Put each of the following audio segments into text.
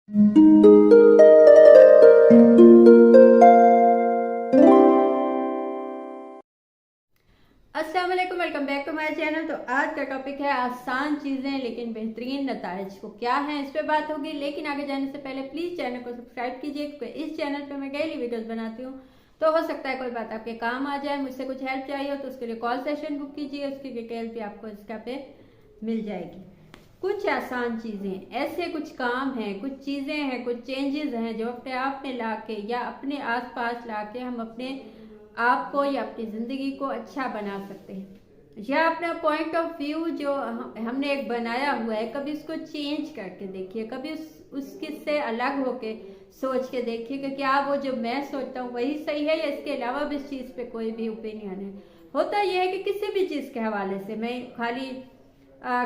अस्सलाम वालेकुम, welcome back to my channel. तो आज का टॉपिक है आसान चीज़ें लेकिन बेहतरीन नताइज को क्या है, इस पे बात होगी। लेकिन आगे जाने से पहले प्लीज़ चैनल को सब्सक्राइब कीजिए, क्योंकि इस चैनल पे मैं डेली वीडियोस बनाती हूँ। तो हो सकता है कोई बात आपके काम आ जाए, मुझसे कुछ हेल्प चाहिए हो तो उसके लिए कॉल सेशन बुक कीजिए, उसकी डिटेल भी आपको इसका पे मिल जाएगी। कुछ आसान चीज़ें, ऐसे कुछ काम हैं, कुछ चीज़ें हैं, कुछ चेंजेस हैं जो अपने आप में ला के या अपने आसपास ला के हम अपने आप को या अपनी ज़िंदगी को अच्छा बना सकते हैं। या अपना पॉइंट ऑफ व्यू जो हमने एक बनाया हुआ है, कभी उसको चेंज करके देखिए, कभी उसके से अलग होके सोच के देखिए कि क्या वो जो मैं सोचता हूँ वही सही है या इसके अलावा भी इस चीज़ पे कोई भी ओपिनियन है। होता यह है कि किसी भी चीज़ के हवाले से मैं खाली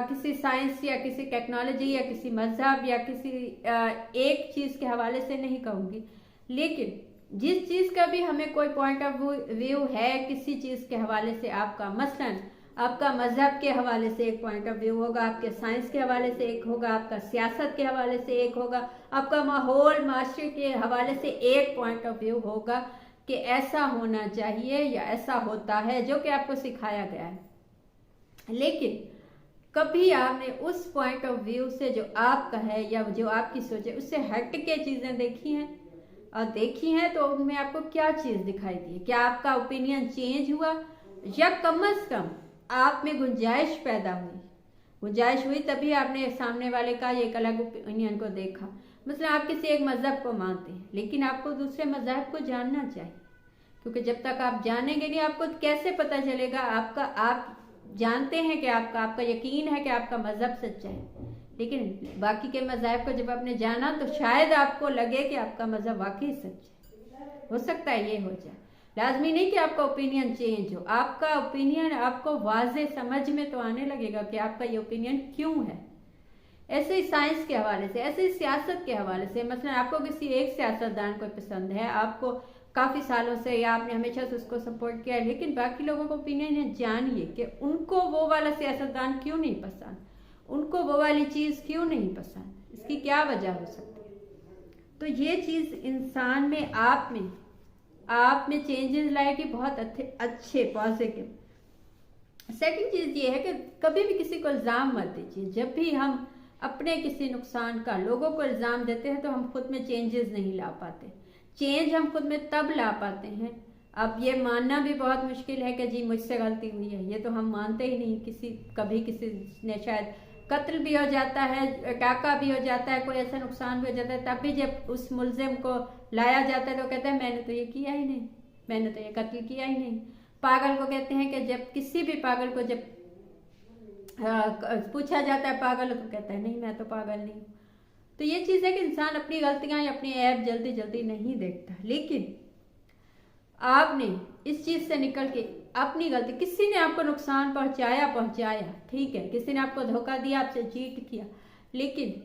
किसी साइंस या किसी टेक्नोलॉजी या किसी मजहब या किसी एक चीज़ के हवाले से नहीं कहूँगी, लेकिन जिस चीज़ का भी हमें कोई पॉइंट ऑफ व्यू है किसी चीज़ के हवाले से, आपका मसलन आपका मजहब के हवाले से एक पॉइंट ऑफ व्यू होगा, आपके साइंस के हवाले से एक होगा, आपका सियासत के हवाले से एक होगा, आपका माहौल माशरे के हवाले से एक पॉइंट ऑफ व्यू होगा कि ऐसा होना चाहिए या ऐसा होता है, जो कि आपको सिखाया गया है। लेकिन कभी आपने उस पॉइंट ऑफ व्यू से जो आपका है या जो आपकी सोच है उससे हट के चीज़ें देखी हैं, और देखी हैं तो उनमें आपको क्या चीज़ दिखाई दी? क्या आपका ओपिनियन चेंज हुआ या कम से कम आप में गुंजाइश पैदा हुई? गुंजाइश हुई तभी आपने सामने वाले का एक अलग ओपिनियन को देखा। मतलब आप किसी एक मज़हब को मानते हैं, लेकिन आपको दूसरे मज़हब को जानना चाहिए, क्योंकि जब तक आप जानेंगे नहीं आपको कैसे पता चलेगा आपका, आप जानते हैं कि आपका यकीन है कि आपका मज़हब सच्चा है, लेकिन बाकी के मज़हब को जब आपने जाना तो शायद आपको लगे कि आपका मज़हब वाकई सच है। हो सकता है ये हो जाए, लाजमी नहीं कि आपका ओपिनियन चेंज हो। आपका ओपिनियन आपको वाज़े समझ में तो आने लगेगा कि आपका ये ओपिनियन क्यों है। ऐसे ही साइंस के हवाले से, ऐसे ही सियासत के हवाले से, मतलब आपको किसी एक सियासतदान को पसंद है, आपको काफ़ी सालों से या आपने हमेशा से उसको सपोर्ट किया है, लेकिन बाकी लोगों को ओपिनियन है, जानिए कि उनको वो वाला सियासतदान क्यों नहीं पसंद, उनको वो वाली चीज़ क्यों नहीं पसंद, इसकी क्या वजह हो सकती है। तो ये चीज़ इंसान में आप में चेंजेस लाएगी, बहुत अच्छे पॉजिटिव। सेकंड चीज़ ये है कि कभी भी किसी को इल्ज़ाम मत दीजिए। जब भी हम अपने किसी नुकसान का लोगों को इल्ज़ाम देते हैं तो हम खुद में चेंजेस नहीं ला पाते। चेंज हम खुद में तब ला पाते हैं, अब ये मानना भी बहुत मुश्किल है कि जी मुझसे गलती हुई है, ये तो हम मानते ही नहीं। कभी किसी ने शायद कत्ल भी हो जाता है, टाका भी हो जाता है, कोई ऐसा नुकसान भी हो जाता है, तब भी जब उस मुलजिम को लाया जाता है तो कहते हैं मैंने तो ये किया ही नहीं, मैंने तो ये कत्ल किया ही नहीं। पागल को कहते हैं कि जब किसी भी पागल को जब पूछा जाता है पागल तो कहता है नहीं मैं तो पागल नहीं। तो ये चीज़ है कि इंसान अपनी गलतियां या अपनी ऐब जल्दी जल्दी नहीं देखता, लेकिन आपने इस चीज़ से निकल के अपनी गलती, किसी ने आपको नुकसान पहुंचाया, ठीक है, किसी ने आपको धोखा दिया, आपसे चीट किया, लेकिन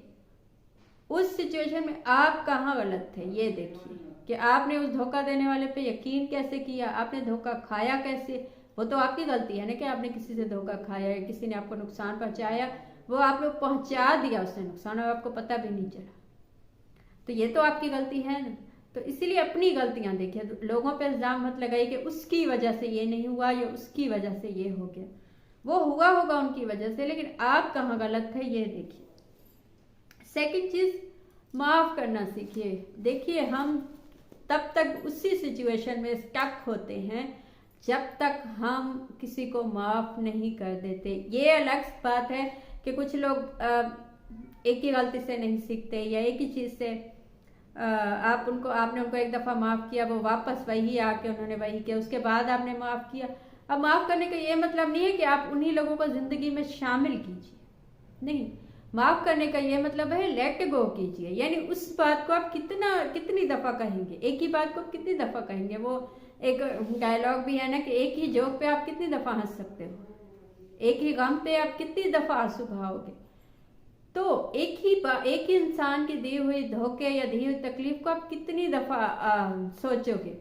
उस सिचुएशन में आप कहाँ गलत थे ये देखिए कि आपने उस धोखा देने वाले पे यकीन कैसे किया, आपने धोखा खाया कैसे। वो तो आपकी गलती है ना कि आपने किसी से धोखा खाया है, किसी ने आपको नुकसान पहुंचाया, वो आपने पहुंचा दिया उसने नुकसान और आपको पता भी नहीं चला, तो ये तो आपकी गलती है ना। तो इसीलिए अपनी गलतियां देखिए, लोगों पे इल्ज़ाम मत लगाइए कि उसकी वजह से ये नहीं हुआ या उसकी वजह से ये हो गया। वो हुआ होगा उनकी वजह से, लेकिन आप कहाँ गलत थे ये देखिए। सेकंड चीज़, माफ़ करना सीखिए। देखिए हम तब तक उसी सिचुएशन में स्टक होते हैं जब तक हम किसी को माफ़ नहीं कर देते। ये अलग बात है कि कुछ लोग एक ही गलती से नहीं सीखते या एक ही चीज़ से आपने उनको एक दफ़ा माफ़ किया, वो वापस वही आके उन्होंने वही किया, उसके बाद आपने माफ़ किया। अब माफ़ करने का ये मतलब नहीं है कि आप उन्हीं लोगों को ज़िंदगी में शामिल कीजिए, नहीं। माफ़ करने का ये मतलब है लेट गो कीजिए, यानी उस बात को आप कितनी दफ़ा कहेंगे, एक ही बात को कितनी दफ़ा कहेंगे। वो एक डायलॉग भी है ना कि एक ही जोक पे आप कितनी दफ़ा हंस सकते हो, एक ही गम पे आप कितनी दफ़ा आंसू बहाओगे। तो एक ही इंसान की दी हुई धोखे या दी हुई तकलीफ को आप कितनी दफ़ा सोचोगे,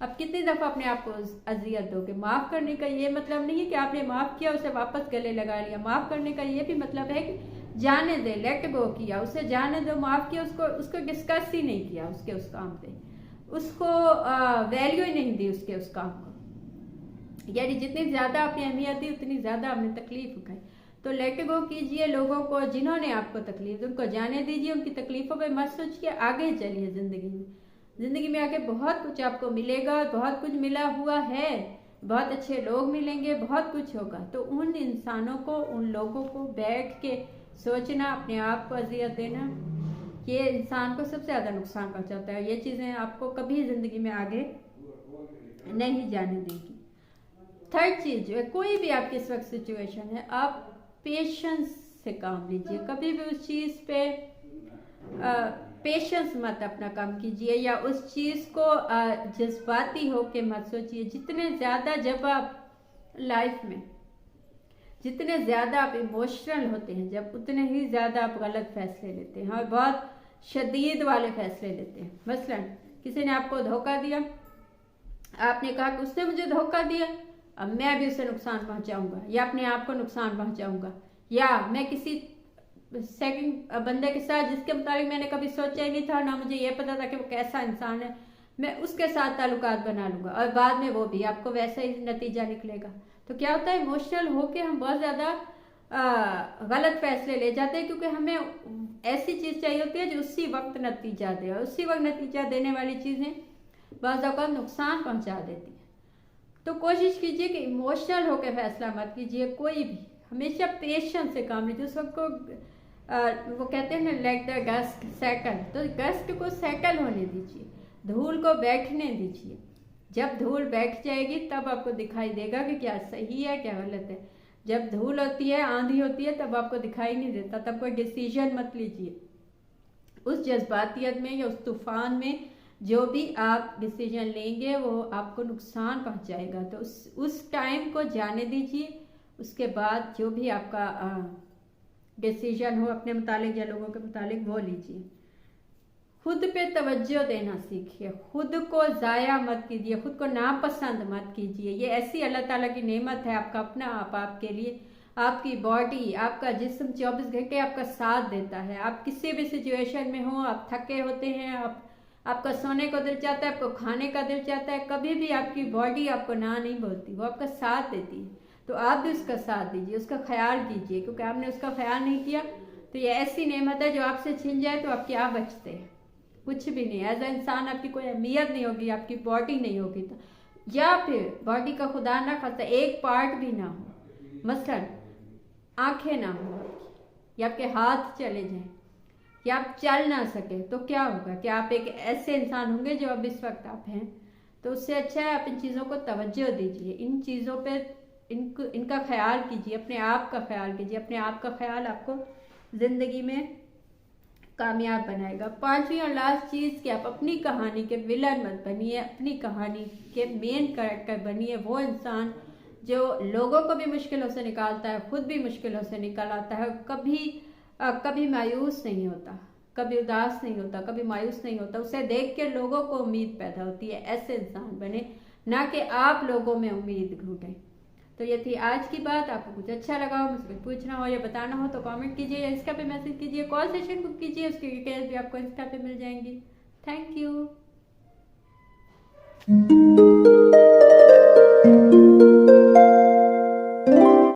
आप कितनी दफ़ा अपने आप को अजियत दोगे। माफ़ करने का ये मतलब नहीं है कि आपने माफ़ किया उसे वापस गले लगा लिया। माफ़ करने का ये भी मतलब है कि जाने दे, लेट गो किया, उसे जाने दो, माफ किया, उसको डिस्कस ही नहीं किया उसके उस काम पे, उसको वैल्यू ही नहीं दी उसके उस काम को। यानी जितनी ज्यादा आपने अहमियत दी उतनी ज्यादा आपने तकलीफ उठाई। तो लेट गो कीजिए लोगों को जिन्होंने आपको तकलीफ दी, उनको जाने दीजिए, उनकी तकलीफों पे मत सोचिए, आगे चलिए जिंदगी में। जिंदगी में आगे बहुत कुछ आपको मिलेगा, बहुत कुछ मिला हुआ है, बहुत अच्छे लोग मिलेंगे, बहुत कुछ होगा। तो उन इंसानों को, उन लोगों को बैठ के सोचना, अपने आप को अजियत देना, ये इंसान को सबसे ज्यादा नुकसान पहुंचाता है। ये चीजें आपको कभी जिंदगी में आगे नहीं जाने देगी। थर्ड चीज जो है, कोई भी आपकी इस वक्त सिचुएशन है, आप पेशेंस से काम लीजिए। कभी भी उस चीज पे पेशेंस मत अपना काम कीजिए, या उस चीज को जज्बाती होके मत सोचिए। जितने ज्यादा जब आप लाइफ में जितने ज्यादा आप इमोशनल होते हैं, जब उतने ही ज्यादा आप गलत फैसले लेते हैं और बहुत शदीद वाले फैसले लेते हैं। मसलन किसी ने आपको धोखा दिया, आपने कहा कि उसने मुझे धोखा दिया, अब मैं भी उसे नुकसान पहुंचाऊंगा या अपने आप को नुकसान पहुंचाऊंगा, या मैं किसी सेकंड बंदे के साथ जिसके मुताबिक मैंने कभी सोचा ही नहीं था, ना मुझे ये पता था कि वो कैसा इंसान है, मैं उसके साथ ताल्लुकात बना लूंगा और बाद में वो भी आपको वैसा ही नतीजा निकलेगा। तो क्या होता है, इमोशनल होके हम बहुत ज्यादा गलत फैसले ले जाते हैं, क्योंकि हमें ऐसी चीज चाहिए होती है जो उसी वक्त नतीजा दे, और उसी वक्त नतीजा देने वाली चीजें बाज़ औक़ात नुकसान पहुंचा देती है। तो कोशिश कीजिए कि इमोशनल होकर फैसला मत कीजिए, कोई भी हमेशा पेशेंस से काम लीजिए। उस वक्त को वो कहते हैं ना, लेट द डस्ट सेटल, तो डस्ट को सेटल होने दीजिए, धूल को बैठने दीजिए। जब धूल बैठ जाएगी तब आपको दिखाई देगा कि क्या सही है क्या गलत है। जब धूल होती है, आंधी होती है, तब आपको दिखाई नहीं देता, तब कोई डिसीजन मत लीजिए। उस जज्बातियत में या उस तूफान में जो भी आप डिसीजन लेंगे वो आपको नुकसान पहुंचाएगा। तो उस टाइम को जाने दीजिए, उसके बाद जो भी आपका डिसीजन हो अपने मुतालिक या लोगों के मुतालिक वो लीजिए। खुद पे तवज्जो देना सीखिए, खुद को ज़ाया मत कीजिए, खुद को नापसंद मत कीजिए। ये ऐसी अल्लाह ताला की नेमत है, आपका अपना आप आपके लिए, आपकी बॉडी, आपका जिस्म 24 घंटे आपका साथ देता है। आप किसी भी सिचुएशन में हो, आप थके होते हैं, आपका सोने को दिल चाहता है, आपको खाने का दिल चाहता है, कभी भी आपकी बॉडी आपको ना नहीं बोलती, वो आपका साथ देती है। तो आप भी उसका साथ दीजिए, उसका ख्याल कीजिए, क्योंकि आपने उसका ख्याल नहीं किया तो ये ऐसी नेमत है जो आपसे छिन जाए तो आप क्या बचते हैं, कुछ भी नहीं। एज अ इंसान आपकी कोई अहमियत नहीं होगी, आपकी बॉडी नहीं होगी, तो या फिर बॉडी का खुदा ना खास्ता एक पार्ट भी ना हो, मसलन आंखें ना हो आपकी, या आपके हाथ चले जाएं, या आप चल ना सके, तो क्या होगा कि आप एक ऐसे इंसान होंगे जो अब इस वक्त आप हैं। तो उससे अच्छा है आप इन चीज़ों को तवज्जो दीजिए, इन चीज़ों पे इनका ख्याल कीजिए, अपने आप का ख्याल कीजिए। अपने आप का ख्याल आपको ज़िंदगी में कामयाब बनाएगा। पांचवी और लास्ट चीज़ कि आप अपनी कहानी के विलन मत बनिए, अपनी कहानी के मेन कैरेक्टर बनिए। वो इंसान जो लोगों को भी मुश्किलों से निकालता है, खुद भी मुश्किलों से निकल आता है, कभी मायूस नहीं होता, कभी उदास नहीं होता, कभी मायूस नहीं होता। उसे देख के लोगों को उम्मीद पैदा होती है। ऐसे इंसान बने, ना कि आप लोगों में उम्मीद ढूंढें। तो ये थी आज की बात। आपको कुछ अच्छा लगा हो, मुझसे कुछ पूछना हो या बताना हो तो कमेंट कीजिए, या इंस्टा पे मैसेज कीजिए, कॉल सेशन बुक कीजिए, उसकी डिटेल्स भी आपको इंस्टा पे मिल जाएंगी। Thank you.